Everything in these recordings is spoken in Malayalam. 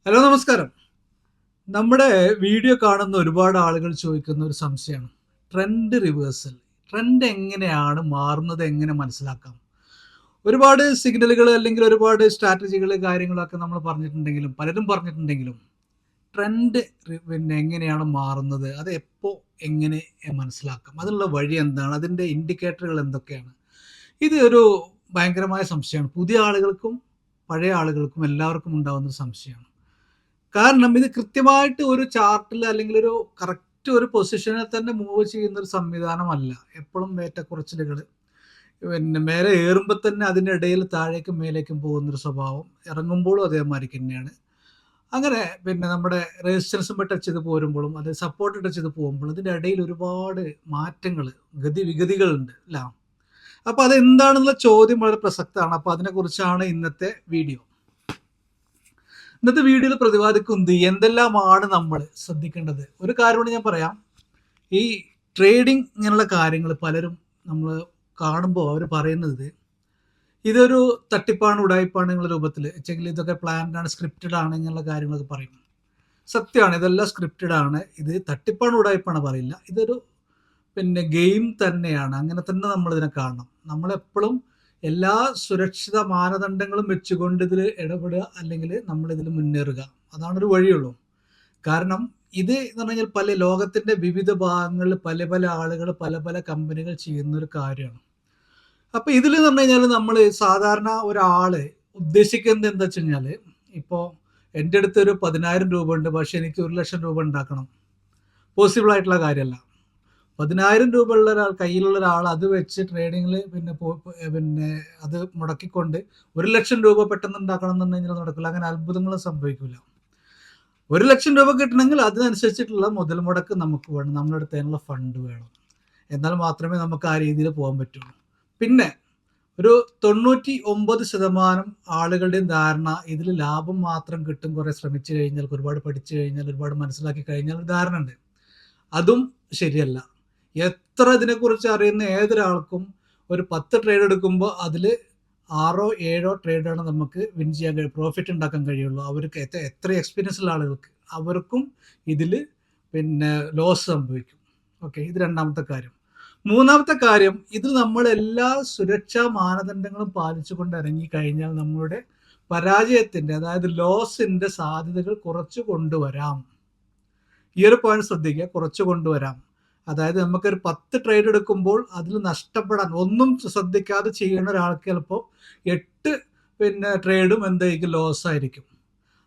ഹലോ നമസ്കാരം. നമ്മുടെ വീഡിയോ കാണുന്ന ഒരുപാട് ആളുകൾ ചോദിക്കുന്ന ഒരു സംശയമാണ് ട്രെൻഡ് റിവേഴ്സൽ. ട്രെൻഡ് എങ്ങനെയാണ് മാറുന്നത്, എങ്ങനെ മനസ്സിലാക്കാം? ഒരുപാട് സിഗ്നലുകൾ അല്ലെങ്കിൽ ഒരുപാട് സ്ട്രാറ്റജികൾ കാര്യങ്ങളൊക്കെ നമ്മൾ പറഞ്ഞിട്ടുണ്ടെങ്കിലും പലരും പറഞ്ഞിട്ടുണ്ടെങ്കിലും ട്രെൻഡ് പിന്നെ എങ്ങനെയാണ് മാറുന്നത്, അത് എപ്പോൾ എങ്ങനെ മനസ്സിലാക്കാം, അതിനുള്ള വഴി എന്താണ്, അതിൻ്റെ ഇൻഡിക്കേറ്ററുകൾ എന്തൊക്കെയാണ്? ഇത് ഒരു ഭയങ്കരമായ സംശയമാണ്. പുതിയ ആളുകൾക്കും പഴയ ആളുകൾക്കും എല്ലാവർക്കും ഉണ്ടാകുന്ന ഒരു സംശയമാണ്. കാരണം ഇത് കൃത്യമായിട്ട് ഒരു ചാർട്ടിൽ അല്ലെങ്കിൽ ഒരു കറക്റ്റ് ഒരു പൊസിഷനിൽ തന്നെ മൂവ് ചെയ്യുന്ന ഒരു സംവിധാനമല്ല. എപ്പോഴും ഏറ്റക്കുറച്ചിലുകൾ, പിന്നെ മേലെ ഏറുമ്പോൾ തന്നെ അതിനിടയിൽ താഴേക്കും മേലേക്കും പോകുന്നൊരു സ്വഭാവം, ഇറങ്ങുമ്പോഴും അതേമാതിരി തന്നെയാണ്. അങ്ങനെ പിന്നെ നമ്മുടെ റെസിസ്റ്റൻസും ടച്ച് ചെയ്ത് പോരുമ്പോഴും അത് സപ്പോർട്ട് ടച്ച് ചെയ്ത് പോകുമ്പോഴും ഇതിൻ്റെ ഇടയിൽ ഒരുപാട് മാറ്റങ്ങൾ, വിഗതികളുണ്ട് അല്ല. അപ്പോൾ അതെന്താണെന്നുള്ള ചോദ്യം വളരെ പ്രസക്തമാണ്. അപ്പോൾ അതിനെക്കുറിച്ചാണ് ഇന്നത്തെ വീഡിയോ. ഇന്നത്തെ വീഡിയോയിൽ പ്രതിപാദിക്കുന്നത് എന്തെല്ലാമാണ് നമ്മൾ ശ്രദ്ധിക്കേണ്ടത്. ഒരു കാര്യം കൂടി ഞാൻ പറയാം. ഈ ട്രേഡിംഗ് ഇങ്ങനെയുള്ള കാര്യങ്ങൾ പലരും നമ്മൾ കാണുമ്പോൾ അവർ പറയുന്നത് ഇതൊരു തട്ടിപ്പാണ്, ഉടായ്പാണ് എന്നുള്ള രൂപത്തിൽ, വെച്ചെങ്കിൽ ഇതൊക്കെ പ്ലാൻഡ് ആണ്, സ്ക്രിപ്റ്റഡ് ആണ് എന്നുള്ള കാര്യങ്ങളൊക്കെ പറയും. സത്യമാണ്, ഇതെല്ലാം സ്ക്രിപ്റ്റഡ് ആണ്. ഇത് തട്ടിപ്പാണ്, ഉടായ്പാണ് പറയില്ല. ഇതൊരു പിന്നെ ഗെയിം തന്നെയാണ്. അങ്ങനെ തന്നെ നമ്മളിതിനെ കാണണം. നമ്മളെപ്പോഴും എല്ലാ സുരക്ഷിത മാനദണ്ഡങ്ങളും വെച്ചുകൊണ്ട് ഇതിൽ ഇടപെടുക, അല്ലെങ്കിൽ നമ്മളിതിൽ മുന്നേറുക. അതാണൊരു വഴിയുള്ളൂ. കാരണം ഇത് എന്ന് പറഞ്ഞു കഴിഞ്ഞാൽ പല ലോകത്തിൻ്റെ വിവിധ ഭാഗങ്ങളിൽ പല പല ആളുകൾ പല പല കമ്പനികൾ ചെയ്യുന്ന ഒരു കാര്യമാണ്. അപ്പോൾ ഇതിൽ എന്ന് പറഞ്ഞു കഴിഞ്ഞാൽ നമ്മൾ സാധാരണ ഒരാൾ ഉദ്ദേശിക്കുന്നത് എന്താ വെച്ച് കഴിഞ്ഞാൽ, ഇപ്പോൾ എൻ്റെ അടുത്ത് ഒരു 10,000 രൂപ ഉണ്ട്, പക്ഷേ എനിക്ക് 1,00,000 രൂപ ഉണ്ടാക്കണം. പോസിബിൾ ആയിട്ടുള്ള കാര്യമല്ല. 10,000 രൂപ ഉള്ള ഒരാൾ, കയ്യിലുള്ള ഒരാൾ അത് വെച്ച് ട്രേഡിങ്ങിൽ പിന്നെ അത് മുടക്കിക്കൊണ്ട് 1,00,000 രൂപ പെട്ടെന്ന് ഉണ്ടാക്കണം എന്നുണ്ടെങ്കിൽ നടക്കില്ല. അങ്ങനെ അത്ഭുതങ്ങളും സംഭവിക്കില്ല. 1,00,000 രൂപ കിട്ടണമെങ്കിൽ അതിനനുസരിച്ചിട്ടുള്ള മുതൽ മുടക്ക് നമുക്ക് വേണം, നമ്മുടെ അടുത്ത് അതിനുള്ള ഫണ്ട് വേണം. എന്നാൽ മാത്രമേ നമുക്ക് ആ രീതിയിൽ പോകാൻ പറ്റുള്ളൂ. പിന്നെ ഒരു 99% ആളുകളുടെയും ധാരണ ഇതിൽ ലാഭം മാത്രം കിട്ടും, കുറേ ശ്രമിച്ചു കഴിഞ്ഞാൽ, ഒരുപാട് പഠിച്ചു കഴിഞ്ഞാൽ, ഒരുപാട് മനസ്സിലാക്കി കഴിഞ്ഞാൽ ഒരു ധാരണ ഉണ്ട്. അതും ശരിയല്ല. എത്ര ഇതിനെക്കുറിച്ച് അറിയുന്ന ഏതൊരാൾക്കും ഒരു 10 ട്രേഡ് എടുക്കുമ്പോൾ അതിൽ 6-7 ട്രേഡാണ് നമുക്ക് വിൻ ചെയ്യാൻ കഴിയും, പ്രോഫിറ്റ് ഉണ്ടാക്കാൻ കഴിയുള്ളൂ. അവർക്ക് എത്ര എക്സ്പീരിയൻസ് ഉള്ള ആളുകൾക്ക്, അവർക്കും ഇതിൽ പിന്നെ ലോസ് സംഭവിക്കും. ഓക്കെ, ഇത് രണ്ടാമത്തെ കാര്യം. മൂന്നാമത്തെ കാര്യം, ഇതിൽ നമ്മൾ എല്ലാ സുരക്ഷാ മാനദണ്ഡങ്ങളും പാലിച്ചുകൊണ്ട് ഇറങ്ങിക്കഴിഞ്ഞാൽ നമ്മളുടെ പരാജയത്തിൻ്റെ, അതായത് ലോസിൻ്റെ സാധ്യതകൾ കുറച്ച് കൊണ്ടുവരാം. ഈ ഒരു പോയിന്റ് ശ്രദ്ധിക്കുക, കുറച്ച് കൊണ്ടുവരാം. അതായത് നമുക്കൊരു 10 ട്രേഡ് എടുക്കുമ്പോൾ അതിൽ നഷ്ടപ്പെടാൻ ഒന്നും ശ്രദ്ധിക്കാതെ ചെയ്യുന്ന ഒരാൾക്ക് ചിലപ്പോൾ 8 പിന്നെ ട്രേഡും എന്തായിരിക്കും, ലോസ് ആയിരിക്കും.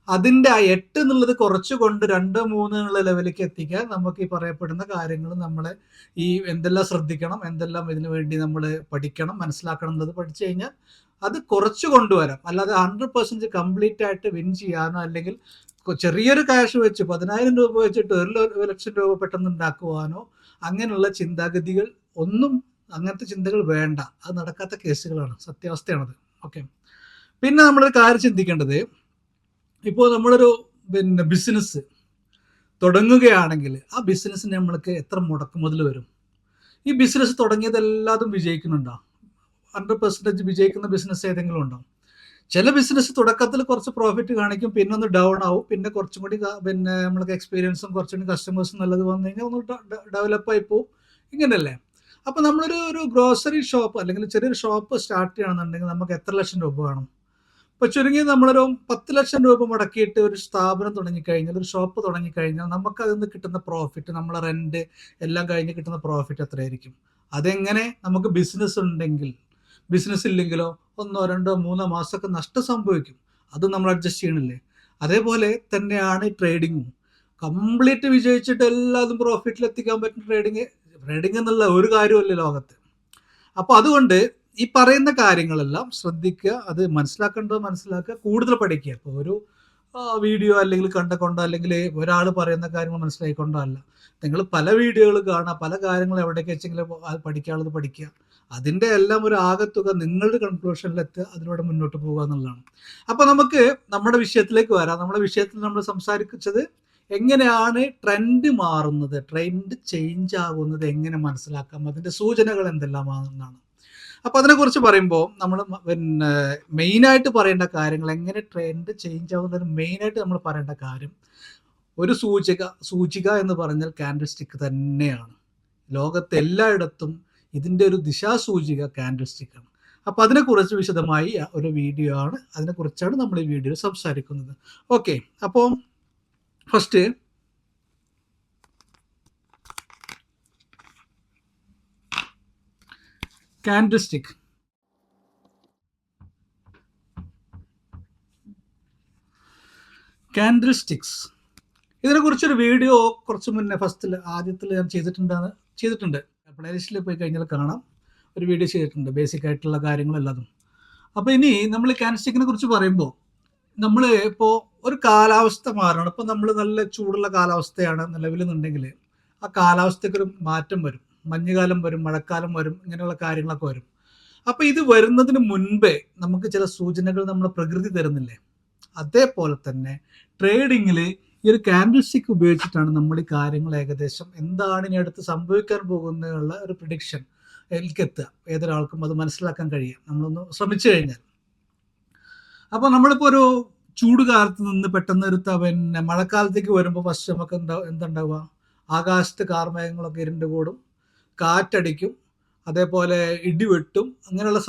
അതിൻ്റെ ആ 8 എന്നുള്ളത് കുറച്ച് കൊണ്ട് 2-3 എന്നുള്ള ലെവലിലേക്ക് എത്തിക്കാൻ നമുക്ക് ഈ പറയപ്പെടുന്ന കാര്യങ്ങൾ നമ്മളെ ഈ എന്തെല്ലാം ശ്രദ്ധിക്കണം, എന്തെല്ലാം ഇതിനു വേണ്ടി നമ്മൾ പഠിക്കണം, മനസ്സിലാക്കണം എന്നത് പഠിച്ചു കഴിഞ്ഞാൽ അത് കുറച്ച് കൊണ്ടുവരാം. അല്ലാതെ 100% കംപ്ലീറ്റ് ആയിട്ട് വിൻ ചെയ്യാനോ, അല്ലെങ്കിൽ ചെറിയൊരു ക്യാഷ് വെച്ച് 10,000 രൂപ വെച്ചിട്ട് 1,00,000 രൂപ പെട്ടെന്ന് ഉണ്ടാക്കുവാനോ അങ്ങനെയുള്ള ചിന്താഗതികൾ ഒന്നും, അങ്ങനത്തെ ചിന്തകൾ വേണ്ട. അത് നടക്കാത്ത കേസുകളാണ്, സത്യാവസ്ഥയാണത്. ഓക്കെ. പിന്നെ നമ്മളൊരു കാര്യം ചിന്തിക്കേണ്ടത്, ഇപ്പോൾ നമ്മളൊരു പിന്നെ ബിസിനസ് തുടങ്ങുകയാണെങ്കിൽ ആ ബിസിനസ്സിന് നമ്മൾക്ക് എത്ര മുടക്കുമുതൽ വരും? ഈ ബിസിനസ് തുടങ്ങിയത് എല്ലാതും വിജയിക്കുന്നുണ്ടോ? 100% വിജയിക്കുന്ന ബിസിനസ് ഏതെങ്കിലും ഉണ്ടോ? ചില ബിസിനസ് തുടക്കത്തിൽ കുറച്ച് പ്രോഫിറ്റ് കാണിക്കും, പിന്നെ ഒന്ന് ഡൗൺ ആവും, പിന്നെ കുറച്ചും കൂടി പിന്നെ നമ്മൾക്ക് എക്സ്പീരിയൻസും കുറച്ചും കൂടി കസ്റ്റമേഴ്സും നല്ലത് വന്നു കഴിഞ്ഞാൽ ഒന്ന് ഡെവലപ്പായി പോവും. ഇങ്ങനെയല്ലേ? അപ്പോൾ നമ്മളൊരു ഗ്രോസറി ഷോപ്പ് അല്ലെങ്കിൽ ചെറിയൊരു ഷോപ്പ് സ്റ്റാർട്ട് ചെയ്യണമെന്നുണ്ടെങ്കിൽ നമുക്ക് എത്ര ലക്ഷം രൂപ വേണം? ഇപ്പോൾ ചുരുങ്ങി നമ്മളൊരു 10 ലക്ഷം രൂപ മുടക്കിയിട്ട് ഒരു സ്ഥാപനം തുടങ്ങിക്കഴിഞ്ഞാൽ, ഒരു ഷോപ്പ് തുടങ്ങിക്കഴിഞ്ഞാൽ നമുക്ക് അതിൽ നിന്ന് കിട്ടുന്ന പ്രോഫിറ്റ്, നമ്മളെ റെൻറ്റ് എല്ലാം കഴിഞ്ഞ് കിട്ടുന്ന പ്രോഫിറ്റ് എത്രയായിരിക്കും? അതെങ്ങനെ നമുക്ക് ബിസിനസ് ഉണ്ടെങ്കിൽ? ബിസിനസ് ഇല്ലെങ്കിലോ 1-2-3 മാസമൊക്കെ നഷ്ടം സംഭവിക്കും. അത് നമ്മൾ അഡ്ജസ്റ്റ് ചെയ്യണില്ലേ? അതേപോലെ തന്നെയാണ് ട്രേഡിങ്ങും. കംപ്ലീറ്റ് വിജയിച്ചിട്ട് എല്ലാതും പ്രോഫിറ്റിൽ എത്തിക്കാൻ പറ്റുന്ന ട്രേഡിങ് എന്നുള്ള ഒരു കാര്യമല്ല ലോകത്ത്. അപ്പോൾ അതുകൊണ്ട് ഈ പറയുന്ന കാര്യങ്ങളെല്ലാം ശ്രദ്ധിക്കുക, അത് മനസ്സിലാക്കേണ്ടത് മനസ്സിലാക്കുക, കൂടുതൽ പഠിക്കുക. ഇപ്പോൾ ഒരു വീഡിയോ അല്ലെങ്കിൽ കണ്ടുകൊണ്ടോ അല്ലെങ്കിൽ ഒരാൾ പറയുന്ന കാര്യങ്ങൾ മനസ്സിലാക്കിക്കൊണ്ടോ അല്ല. നിങ്ങൾ പല വീഡിയോകൾ കാണുക, പല കാര്യങ്ങൾ എവിടേക്ക് വെച്ചെങ്കിലും പഠിക്കാനുള്ളത് പഠിക്കുക. അതിൻ്റെ എല്ലാം ഒരു ആകത്തുക നിങ്ങളുടെ കൺക്ലൂഷനിലെത്തുക, അതിലൂടെ മുന്നോട്ട് പോകുക എന്നുള്ളതാണ്. അപ്പോൾ നമുക്ക് നമ്മുടെ വിഷയത്തിലേക്ക് വരാം. നമ്മുടെ വിഷയത്തിൽ നമ്മൾ സംസാരിച്ചത് എങ്ങനെയാണ് ട്രെൻഡ് മാറുന്നത്, ട്രെൻഡ് ചേഞ്ച് ആകുന്നത് എങ്ങനെ മനസ്സിലാക്കാം, അതിൻ്റെ സൂചനകൾ എന്തെല്ലാമാണെന്നാണ്. അപ്പോൾ അതിനെക്കുറിച്ച് പറയുമ്പോൾ നമ്മൾ പിന്നെ മെയിനായിട്ട് പറയേണ്ട കാര്യങ്ങൾ, എങ്ങനെ ട്രെൻഡ് ചേഞ്ച് ആവുന്നതിന് മെയിനായിട്ട് നമ്മൾ പറയേണ്ട കാര്യം, ഒരു സൂചിക എന്ന് പറഞ്ഞാൽ കാൻഡിൽ സ്റ്റിക്ക് തന്നെയാണ്. ലോകത്ത് എല്ലായിടത്തും ഇതിൻ്റെ ഒരു ദിശാസൂചിക കാൻഡിൽ സ്റ്റിക്കാണ്. അപ്പോൾ അതിനെക്കുറിച്ച് വിശദമായി ഒരു വീഡിയോ ആണ്, അതിനെക്കുറിച്ചാണ് നമ്മൾ ഈ വീഡിയോയിൽ സംസാരിക്കുന്നത്. ഓക്കെ, അപ്പോൾ first candle stick. Candle sticks, ഇതിനെക്കുറിച്ചൊരു വീഡിയോ കുറച്ച് മുന്നേ ആദ്യത്തിൽ ഞാൻ ചെയ്തിട്ടുണ്ട്. പ്ലേലിസ്റ്റിൽ പോയി കഴിഞ്ഞാൽ കാണാം, ഒരു വീഡിയോ ചെയ്തിട്ടുണ്ട്, ബേസിക് ആയിട്ടുള്ള കാര്യങ്ങളെല്ലാതും. അപ്പോൾ ഇനി നമ്മൾ കാൻഡിൽ സ്റ്റിക്കിനെ കുറിച്ച് പറയുമ്പോൾ, നമ്മൾ ഇപ്പോൾ ഒരു കാലാവസ്ഥ മാറണം. ഇപ്പോൾ നമ്മൾ നല്ല ചൂടുള്ള കാലാവസ്ഥയാണ് നിലവിലെന്നുണ്ടെങ്കിൽ ആ കാലാവസ്ഥയ്ക്ക് ഒരു മാറ്റം വരും. മഞ്ഞുകാലം വരും, മഴക്കാലം വരും, ഇങ്ങനെയുള്ള കാര്യങ്ങളൊക്കെ വരും. അപ്പോൾ ഇത് വരുന്നതിന് മുൻപേ നമുക്ക് ചില സൂചനകൾ നമ്മൾ പ്രകൃതി തരുന്നില്ലേ? അതേപോലെ തന്നെ ട്രേഡിങ്ങിൽ ഈ ഒരു കാൻഡിൽ സ്റ്റിക്ക് ഉപയോഗിച്ചിട്ടാണ് നമ്മൾ ഈ കാര്യങ്ങൾ ഏകദേശം എന്താണ് ഇനി അടുത്ത് സംഭവിക്കാൻ പോകുന്നതിനുള്ള ഒരു പ്രിഡിക്ഷൻ എത്തുക. ഏതൊരാൾക്കും അത് മനസ്സിലാക്കാൻ കഴിയും നമ്മളൊന്ന് ശ്രമിച്ചു കഴിഞ്ഞാൽ. അപ്പോൾ നമ്മളിപ്പോൾ ഒരു ചൂട് കാലത്ത് നിന്ന് പെട്ടെന്ന് ഒരു പിന്നെ മഴക്കാലത്തേക്ക് വരുമ്പോൾ ഫസ്റ്റ് നമുക്ക് എന്തുണ്ടാവുക? ആകാശത്ത് കാർമേഘങ്ങളൊക്കെ ഇരുണ്ട് കൂടും, കാറ്റടിക്കും, അതേപോലെ ഇടിവെട്ടും, അങ്ങനെയുള്ള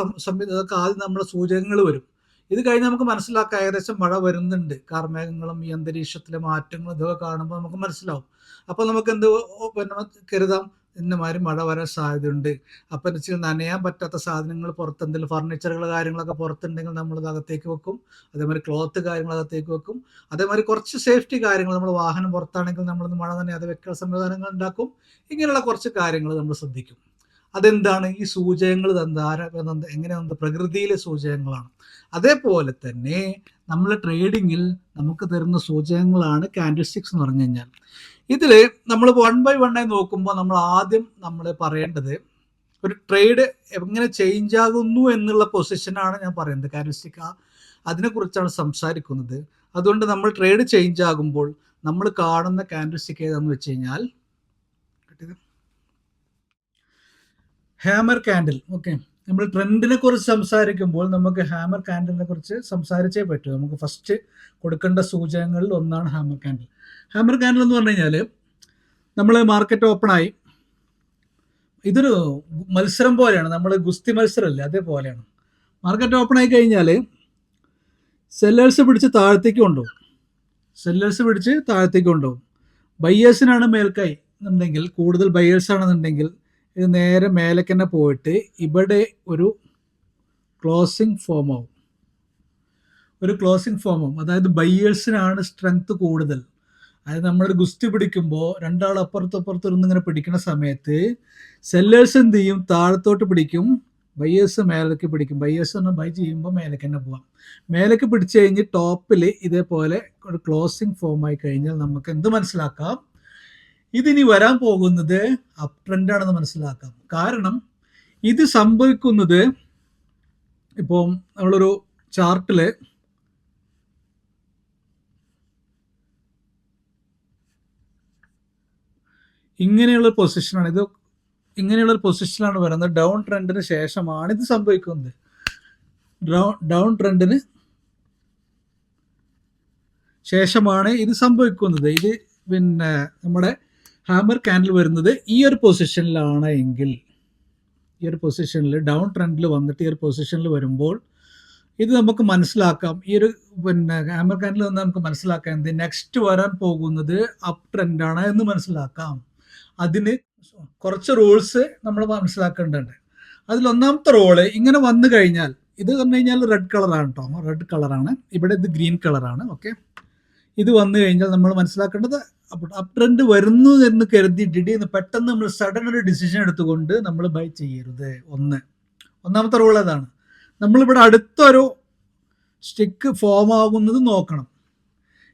ഇതൊക്കെ ആദ്യം നമ്മുടെ സൂചകങ്ങൾ വരും. ഇത് കഴിഞ്ഞ് നമുക്ക് മനസ്സിലാക്കാം ഏകദേശം മഴ വരുന്നുണ്ട്. കാർമേഘങ്ങളും ഈ അന്തരീക്ഷത്തിലെ മാറ്റങ്ങളും ഇതൊക്കെ കാണുമ്പോൾ നമുക്ക് മനസ്സിലാവും. അപ്പോൾ നമുക്ക് പിന്നെ കരുതാം, ഇന്നമാതിരി മഴ വരാൻ സാധ്യതയുണ്ട്. അപ്പം എന്ന് വെച്ചാൽ നനയാൻ പറ്റാത്ത സാധനങ്ങൾ പുറത്ത്, എന്തെങ്കിലും ഫർണിച്ചറുകൾ കാര്യങ്ങളൊക്കെ പുറത്തുണ്ടെങ്കിൽ നമ്മളത് അകത്തേക്ക് വെക്കും. അതേമാതിരി ക്ലോത്ത് കാര്യങ്ങൾ അകത്തേക്ക് വെക്കും. അതേമാതിരി കുറച്ച് സേഫ്റ്റി കാര്യങ്ങൾ, നമ്മൾ വാഹനം പുറത്താണെങ്കിൽ നമ്മളൊന്ന് മഴ നനയാതെ വെക്കാൻ സംവിധാനങ്ങൾ ഉണ്ടാക്കും. ഇങ്ങനെയുള്ള കുറച്ച് കാര്യങ്ങൾ നമ്മൾ ശ്രദ്ധിക്കും. അതെന്താണ്? ഈ സൂചകങ്ങൾ എങ്ങനെ പ്രകൃതിയിലെ സൂചകങ്ങളാണ്. അതേപോലെ തന്നെ നമ്മൾ ട്രേഡിങ്ങിൽ നമുക്ക് തരുന്ന സൂചകങ്ങളാണ് കാൻഡിൽ സ്റ്റിക്സ് എന്ന് പറഞ്ഞു കഴിഞ്ഞാൽ. ഇതിൽ നമ്മൾ 1 by 1 ആയി നോക്കുമ്പോൾ നമ്മൾ ആദ്യം പറയേണ്ടത് ഒരു ട്രേഡ് എങ്ങനെ ചേഞ്ച് ആകുന്നു എന്നുള്ള പൊസിഷനാണ് ഞാൻ പറയുന്നത്. കാൻഡിൽ സ്റ്റിക്ക് അതിനെക്കുറിച്ചാണ് സംസാരിക്കുന്നത്. അതുകൊണ്ട് നമ്മൾ ട്രേഡ് ചേഞ്ച് ആകുമ്പോൾ നമ്മൾ കാണുന്ന കാൻഡിൽ സ്റ്റിക്ക് ഏതാണെന്ന് വെച്ച് കഴിഞ്ഞാൽ ഹാമർ കാൻഡിൽ. ഓക്കെ, നമ്മൾ ട്രെൻഡിനെ കുറിച്ച് സംസാരിക്കുമ്പോൾ നമുക്ക് ഹാമർ കാൻഡിലിനെ കുറിച്ച് സംസാരിച്ചേ പറ്റൂ. നമുക്ക് ഫസ്റ്റ് കൊടുക്കേണ്ട സൂചകങ്ങളിൽ ഒന്നാണ് ഹാമർ കാൻഡിൽ. ഹാമർ കാൻഡിൽ എന്ന് പറഞ്ഞു കഴിഞ്ഞാൽ നമ്മൾ മാർക്കറ്റ് ഓപ്പണായി, ഇതൊരു മത്സരം പോലെയാണ്, നമ്മൾ ഗുസ്തി മത്സരമല്ലേ, അതേപോലെയാണ്. മാർക്കറ്റ് ഓപ്പൺ ആയി കഴിഞ്ഞാൽ സെല്ലേഴ്സ് പിടിച്ച് താഴത്തേക്ക് കൊണ്ടുപോകും. ബയ്യേഴ്സിനാണ് മേൽക്കായി എന്നുണ്ടെങ്കിൽ, കൂടുതൽ ബയ്യേഴ്സ് ആണെന്നുണ്ടെങ്കിൽ ഇത് നേരെ മേലേക്ക് തന്നെ പോയിട്ട് ഇവിടെ ഒരു ക്ലോസിംഗ് ഫോം ആവും. അതായത് ബയ്യേഴ്സിനാണ് സ്ട്രെങ്ത് കൂടുതൽ. അതായത് നമ്മളൊരു ഗുസ്തി പിടിക്കുമ്പോൾ രണ്ടാൾ അപ്പുറത്തപ്പുറത്തിരുന്ന് ഇങ്ങനെ പിടിക്കുന്ന സമയത്ത് സെല്ലേഴ്സ് എന്ത് ചെയ്യും? താഴത്തോട്ട് പിടിക്കും, ബയ്യേഴ്സ് മേലേക്ക് പിടിക്കും. ബയ്യേഴ്സ് പറഞ്ഞാൽ ബൈ ചെയ്യുമ്പോൾ മേലേക്ക് തന്നെ പോവാം. മേലേക്ക് പിടിച്ചു കഴിഞ്ഞ് ടോപ്പിൽ ഇതേപോലെ ഒരു ക്ലോസിംഗ് ഫോം ആയി കഴിഞ്ഞാൽ നമുക്ക് എന്ത് മനസ്സിലാക്കാം? ഇതിനി വരാൻ പോകുന്നത് അപ് ട്രെൻഡാണെന്ന് മനസ്സിലാക്കാം. കാരണം ഇത് സംഭവിക്കുന്നത്, ഇപ്പോൾ നമ്മളൊരു ചാർട്ടിൽ ഇങ്ങനെയുള്ള പൊസിഷനാണ്, ഇങ്ങനെയുള്ള പൊസിഷനാണ് വരുന്നത്. ഡൗൺ ട്രെൻഡിന് ശേഷമാണ് ഇത് സംഭവിക്കുന്നത്. ഡൗൺ ട്രെൻഡിന് ശേഷമാണ് ഇത് സംഭവിക്കുന്നത്. ഇത് പിന്നെ നമ്മുടെ ഹാമർ കാൻഡിൽ വരുന്നത് ഈ ഒരു പൊസിഷനിലാണ് എങ്കിൽ, ഈ ഒരു പൊസിഷനിൽ ഡൗൺ ട്രെൻഡിൽ വന്നിട്ട് ഈ ഒരു പൊസിഷനിൽ വരുമ്പോൾ ഇത് നമുക്ക് മനസ്സിലാക്കാം. ഈ ഒരു പിന്നെ ഹാമർ കാൻഡിൽ നിന്ന് നമുക്ക് മനസ്സിലാക്കാം എന്ത് നെക്സ്റ്റ് വരാൻ പോകുന്നത് അപ് ട്രെൻഡാണ് എന്ന് മനസ്സിലാക്കാം. അതിന് കുറച്ച് റൂൾസ് നമ്മൾ മനസ്സിലാക്കേണ്ടതുണ്ട്. അതിലൊന്നാമത്തെ റോള്, ഇങ്ങനെ വന്നു കഴിഞ്ഞാൽ, ഇത് പറഞ്ഞു കഴിഞ്ഞാൽ റെഡ് കളറാണ് കേട്ടോ, റെഡ് കളറാണ്. ഇവിടെ ഇത് ഗ്രീൻ കളറാണ്. ഓക്കെ, ഇത് വന്നു കഴിഞ്ഞാൽ നമ്മൾ മനസ്സിലാക്കേണ്ടത് അപ് ട്രെൻഡ് വരുന്നു എന്ന് കരുതിയിട്ട് പെട്ടെന്ന് നമ്മൾ സഡൻ ഒരു ഡിസിഷൻ എടുത്തുകൊണ്ട് നമ്മൾ ബൈ ചെയ്യരുത്. ഒന്നാമത്തെ റൂൾ അതാണ്. നമ്മളിവിടെ അടുത്തൊരു സ്റ്റിക്ക് ഫോം ആകുന്നത് നോക്കണം.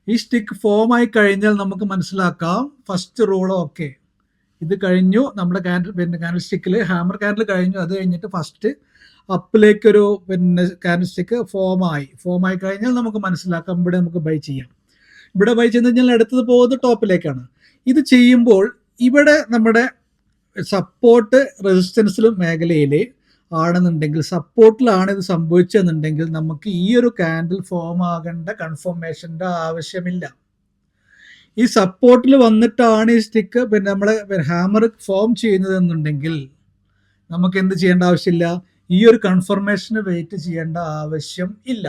ഈ സ്റ്റിക്ക് ഫോം ആയി കഴിഞ്ഞാൽ നമുക്ക് മനസ്സിലാക്കാം ഫസ്റ്റ് റൂൾ. ഓക്കെ, ഇത് കഴിഞ്ഞു, നമ്മുടെ കാൻഡിൽ സ്റ്റിക്കിൽ ഹാമർ കാൻഡിൽ കഴിഞ്ഞു. അത് കഴിഞ്ഞിട്ട് ഫസ്റ്റ് അപ്പിലേക്കൊരു കാൻഡിൽ സ്റ്റിക്ക് ഫോം ആയി കഴിഞ്ഞാൽ നമുക്ക് മനസ്സിലാക്കാം ഇവിടെ നമുക്ക് ബൈ ചെയ്യാം. ഇവിടെ ബൈ ചെയ്ത് കഴിഞ്ഞാൽ അടുത്തത് പോകുന്നത് ടോപ്പിലേക്കാണ്. ഇത് ചെയ്യുമ്പോൾ ഇവിടെ നമ്മുടെ സപ്പോർട്ട് റെസിസ്റ്റൻസിലും മേഖലയിൽ ആണെന്നുണ്ടെങ്കിൽ, സപ്പോർട്ടിലാണ് ഇത് സംഭവിച്ചതെന്നുണ്ടെങ്കിൽ നമുക്ക് ഈ ഒരു കാൻഡിൽ ഫോം ആകേണ്ട കൺഫർമേഷൻ്റെ ആവശ്യമില്ല. ഈ സപ്പോർട്ടിൽ വന്നിട്ടാണ് ഈ സ്റ്റിക്ക് പിന്നെ നമ്മളെ ഹാമർ ഫോം ചെയ്യുന്നതെന്നുണ്ടെങ്കിൽ നമുക്ക് എന്ത് ചെയ്യേണ്ട ആവശ്യമില്ല, ഈ ഒരു കൺഫർമേഷന് വെയിറ്റ് ചെയ്യേണ്ട ആവശ്യം ഇല്ല.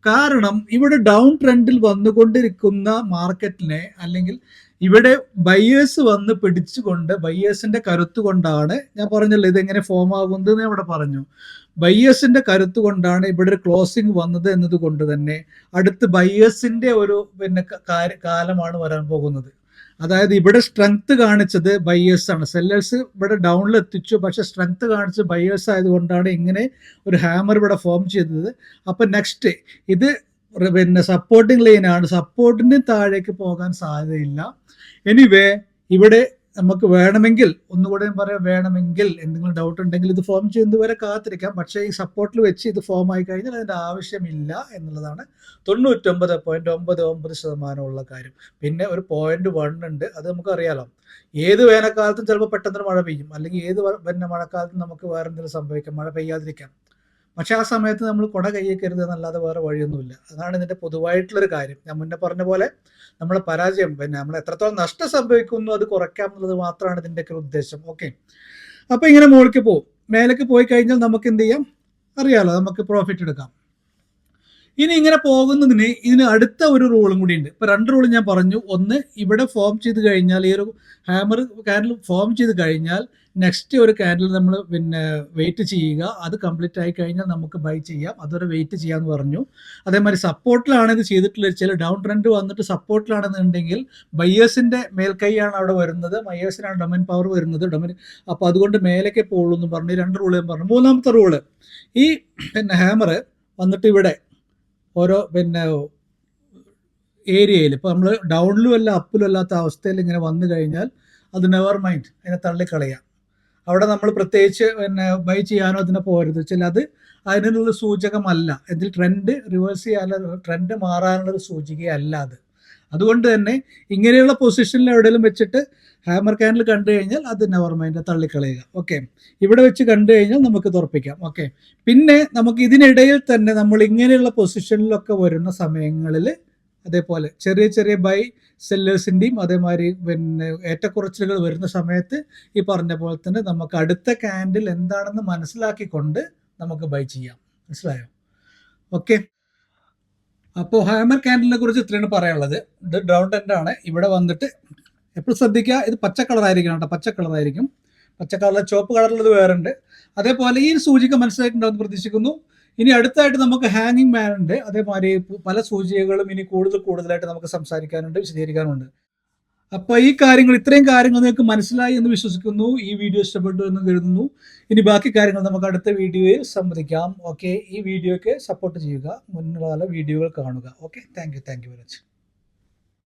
കാരണം ഇവിടെ ഡൗൺ ട്രെൻഡിൽ വന്നുകൊണ്ടിരിക്കുന്ന മാർക്കറ്റിനെ, അല്ലെങ്കിൽ ഇവിടെ ബയേഴ്സ് വന്ന് പിടിച്ചുകൊണ്ട്, ബയേഴ്സിന്റെ കരുത്ത് കൊണ്ടാണ്, ഞാൻ പറഞ്ഞല്ലോ ഇതെങ്ങനെ ഫോം ആകുന്നത് എന്ന് ഇവിടെ പറഞ്ഞു, ബയേഴ്സിന്റെ കരുത്ത് കൊണ്ടാണ് ഇവിടെ ഒരു ക്ലോസിംഗ് വന്നത് എന്നത് കൊണ്ട് തന്നെ അടുത്ത് ബയേഴ്സിന്റെ ഒരു പിന്നെ കാലമാണ് വരാൻ പോകുന്നത്. അതായത് ഇവിടെ സ്ട്രെങ്ത് കാണിച്ചത് ബയേഴ്സ് ആണ്, സെല്ലേഴ്സ് ഇവിടെ ഡൗണിൽ എത്തിച്ചു, പക്ഷെ സ്ട്രെങ്ത് കാണിച്ചത് ബയേഴ്സ് ആയതുകൊണ്ടാണ് ഇങ്ങനെ ഒരു ഹാമർ ഇവിടെ ഫോം ചെയ്തത്. അപ്പൊ നെക്സ്റ്റ് ഇത് പിന്നെ സപ്പോർട്ടിംഗ് ലൈനാണ്, സപ്പോർട്ടിന് താഴേക്ക് പോകാൻ സാധ്യതയില്ല. എനിവേ ഇവിടെ നമുക്ക് വേണമെങ്കിൽ, ഒന്നുകൂടെ പറയാം, വേണമെങ്കിൽ എന്തെങ്കിലും ഡൗട്ട് ഉണ്ടെങ്കിൽ ഇത് ഫോം ചെയ്യുന്നത് വരെ കാത്തിരിക്കാം. പക്ഷേ ഈ സപ്പോർട്ടിൽ വെച്ച് ഇത് ഫോം ആയി കഴിഞ്ഞാൽ അതിൻ്റെ ആവശ്യമില്ല എന്നുള്ളതാണ് 99.99% ഉള്ള കാര്യം. പിന്നെ ഒരു 0.1 ഉണ്ട്, അത് നമുക്കറിയാലോ. ഏത് വേനൽക്കാലത്തും ചിലപ്പോൾ പെട്ടെന്ന് മഴ പെയ്യും, അല്ലെങ്കിൽ ഏത് പിന്നെ മഴക്കാലത്തും നമുക്ക് വേറെ എന്തെങ്കിലും സംഭവിക്കാം, മഴ പെയ്യാതിരിക്കാം. പക്ഷെ ആ സമയത്ത് നമ്മൾ കുട കയ്യേക്കരുത് എന്നല്ലാതെ വേറെ വഴിയൊന്നുമില്ല. അതാണ് ഇതിൻ്റെ പൊതുവായിട്ടുള്ളൊരു കാര്യം. ഞാൻ മുന്നേ പറഞ്ഞ പോലെ നമ്മളെ പരാജയം, പിന്നെ നമ്മൾ എത്രത്തോളം നഷ്ടം സംഭവിക്കുന്നു അത് കുറയ്ക്കാം എന്നുള്ളത് മാത്രമാണ് ഇതിൻ്റെയൊക്കെ ഉദ്ദേശം. ഓക്കെ, അപ്പോൾ ഇങ്ങനെ മുകളിലേക്ക് പോകും. മേലേക്ക് പോയി കഴിഞ്ഞാൽ നമുക്ക് എന്ത് ചെയ്യാം അറിയാലോ, നമുക്ക് പ്രോഫിറ്റ് എടുക്കാം. ഇനി ഇങ്ങനെ പോകുന്നതിന് ഇതിന് അടുത്ത ഒരു റൂളും കൂടി ഉണ്ട്. ഇപ്പോൾ 2 റൂൾ ഞാൻ പറഞ്ഞു. ഒന്ന്, ഇവിടെ ഫോം ചെയ്ത് കഴിഞ്ഞാൽ, ഈ ഒരു ഹാമർ കാൻഡിൽ ഫോം ചെയ്ത് കഴിഞ്ഞാൽ നെക്സ്റ്റ് ഒരു കാൻഡിൽ നമ്മൾ പിന്നെ വെയിറ്റ് ചെയ്യുക, അത് കംപ്ലീറ്റ് ആയി കഴിഞ്ഞാൽ നമുക്ക് ബൈ ചെയ്യാം, അതുവരെ വെയിറ്റ് ചെയ്യാമെന്ന് പറഞ്ഞു. അതേമാതിരി സപ്പോർട്ടിലാണ് ഇത് ചെയ്തിട്ടുള്ളത്, ചില ഡൗൺ ട്രെൻഡ് വന്നിട്ട് സപ്പോർട്ടിലാണെന്നുണ്ടെങ്കിൽ ബയേഴ്സിൻ്റെ മേൽക്കൈയാണ് അവിടെ വരുന്നത്, ബയേഴ്സിനാണ് ഡൊമൈൻ പവർ വരുന്നത്, അപ്പോൾ അതുകൊണ്ട് മേലേക്ക് പോകുള്ളൂ എന്ന് പറഞ്ഞു. 2 റൂൾ ഞാൻ പറഞ്ഞു. മൂന്നാമത്തെ റൂള്, ഈ പിന്നെ ഹാമർ വന്നിട്ട് ഇവിടെ ഓരോ പിന്നെ ഏരിയയിൽ, ഇപ്പോൾ നമ്മൾ ഡൗണിലും അല്ല അപ്പിലും അല്ലാത്ത അവസ്ഥയിൽ ഇങ്ങനെ വന്നു കഴിഞ്ഞാൽ അത് നെവർ മൈൻഡ്, അതിനെ തള്ളിക്കളയാം. അവിടെ നമ്മൾ പ്രത്യേകിച്ച് പിന്നെ ബൈ ചെയ്യാനോ അതിനെ പോകരുത്. വെച്ചാൽ അത് അതിനുള്ള സൂചകമല്ല, ഇതിൽ ട്രെൻഡ് റിവേഴ്സ് ചെയ്യാനുള്ള, ട്രെൻഡ് മാറാനുള്ളൊരു സൂചികയല്ല അത്. അതുകൊണ്ട് തന്നെ ഇങ്ങനെയുള്ള പൊസിഷനിൽ എവിടെയെങ്കിലും വെച്ചിട്ട് ഹാമർ ക്യാൻഡിൽ കണ്ടു കഴിഞ്ഞാൽ അത് നെവർ മൈൻഡ്, തള്ളിക്കളയുക. ഓക്കെ, ഇവിടെ വെച്ച് കണ്ടു കഴിഞ്ഞാൽ നമുക്ക് തുറപ്പിക്കാം. ഓക്കെ, പിന്നെ നമുക്ക് ഇതിനിടയിൽ തന്നെ നമ്മൾ ഇങ്ങനെയുള്ള പൊസിഷനിലൊക്കെ വരുന്ന സമയങ്ങളിൽ അതേപോലെ ചെറിയ ചെറിയ ബൈ സെല്ലേഴ്സിൻ്റെയും അതേമാതിരി പിന്നെ ഏറ്റക്കുറച്ചിലുകൾ വരുന്ന സമയത്ത് ഈ പറഞ്ഞ പോലെ തന്നെ നമുക്ക് അടുത്ത ക്യാൻഡിൽ എന്താണെന്ന് മനസ്സിലാക്കിക്കൊണ്ട് നമുക്ക് ബൈ ചെയ്യാം. മനസ്സിലായോ? ഓക്കെ, അപ്പോൾ ഹാമർ ക്യാൻഡിലിനെ കുറിച്ച് ഇത്രയാണ് പറയാനുള്ളത്. ഇത് ഡൗൺ ട്രെൻഡ് ആണ്. ഇവിടെ വന്നിട്ട് എപ്പോഴും ശ്രദ്ധിക്കുക, ഇത് പച്ച കളറായിരിക്കും കേട്ടോ, പച്ച കളറായിരിക്കും. പച്ച കളറിൽ ചുവപ്പ് കളറിലുള്ളത് വേറെ ഉണ്ട്. അതേപോലെ ഈ സൂചിക മനസ്സിലായിട്ടുണ്ടാവുമെന്ന് പ്രതീക്ഷിക്കുന്നു. ഇനി അടുത്തായിട്ട് നമുക്ക് ഹാങ്ങിങ് മാൻ ഉണ്ട്. അതേമാതിരി പല സൂചികകളും ഇനി കൂടുതലായിട്ട് നമുക്ക് സംസാരിക്കാനുണ്ട്, വിശദീകരിക്കാനുണ്ട്. അപ്പോൾ ഈ കാര്യങ്ങൾ, ഇത്രയും കാര്യങ്ങൾ നിങ്ങൾക്ക് മനസ്സിലായി എന്ന് വിശ്വസിക്കുന്നു. ഈ വീഡിയോ ഇഷ്ടപ്പെട്ടു എന്ന് കരുതുന്നു. ഇനി ബാക്കി കാര്യങ്ങൾ നമുക്ക് അടുത്ത വീഡിയോയിൽ സംവദിക്കാം. ഓക്കെ, ഈ വീഡിയോയ്ക്ക് സപ്പോർട്ട് ചെയ്യുക, മുന്നിലുള്ള വീഡിയോകൾ കാണുക. Okay, thank you very much.